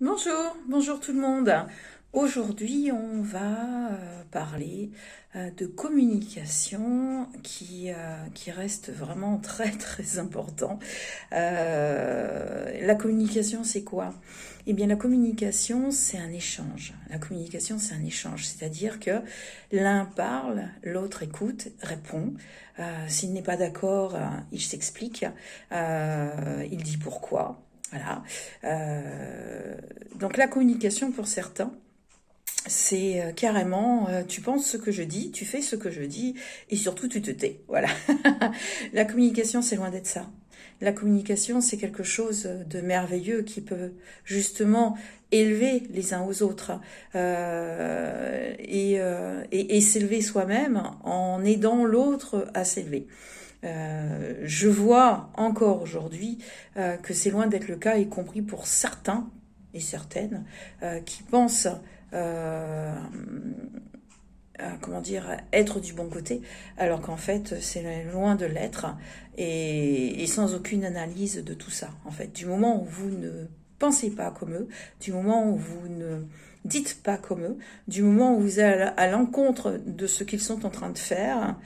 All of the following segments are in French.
Bonjour tout le monde. Aujourd'hui, on va parler de communication qui reste vraiment très très important. La communication, c'est quoi? Eh bien, la communication, c'est un échange. La communication, c'est un échange, c'est-à-dire que l'un parle, l'autre écoute, répond. S'il n'est pas d'accord, il s'explique, il dit pourquoi. Voilà. Donc la communication pour certains, c'est carrément, tu penses ce que je dis, tu fais ce que je dis, et surtout tu te tais. Voilà. La communication, c'est loin d'être ça. La communication, c'est quelque chose de merveilleux qui peut justement élever les uns aux autres et s'élever soi-même en aidant l'autre à s'élever. Je vois encore aujourd'hui que c'est loin d'être le cas, y compris pour certains et certaines qui pensent comment dire, être du bon côté, alors qu'en fait c'est loin de l'être et sans aucune analyse de tout ça. En fait, du moment où vous ne pensez pas comme eux, du moment où vous ne dites pas comme eux, du moment où vous êtes à l'encontre de ce qu'ils sont en train de faire,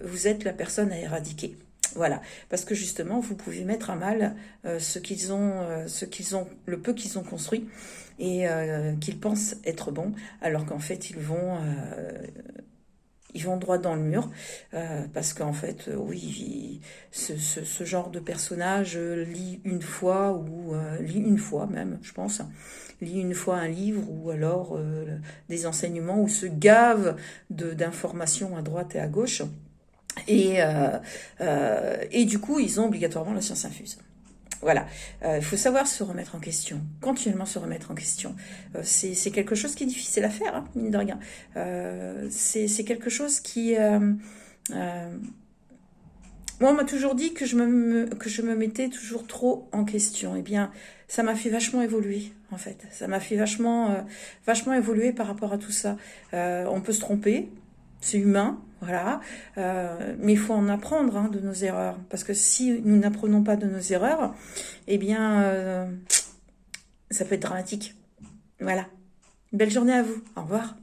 vous êtes la personne à éradiquer. Voilà, parce que justement, vous pouvez mettre à mal le peu qu'ils ont construit et qu'ils pensent être bons, alors qu'en fait ils vont droit dans le mur, parce qu'en fait, oui, ce genre de personnage lit une fois, ou lit une fois même, je pense, lit une fois un livre, ou alors des enseignements, ou se gave d'informations à droite et à gauche, et du coup, ils ont obligatoirement la science infuse. Voilà, il faut savoir se remettre en question, continuellement se remettre en question. C'est quelque chose qui est difficile à faire, hein, mine de rien. C'est quelque chose qui... moi, on m'a toujours dit que je me mettais toujours trop en question. Eh bien, ça m'a fait vachement évoluer, en fait. Ça m'a fait vachement évoluer par rapport à tout ça. On peut se tromper, c'est humain, voilà. Mais il faut en apprendre, hein, de nos erreurs. Parce que si nous n'apprenons pas de nos erreurs, eh bien, ça peut être dramatique. Voilà. Belle journée à vous. Au revoir.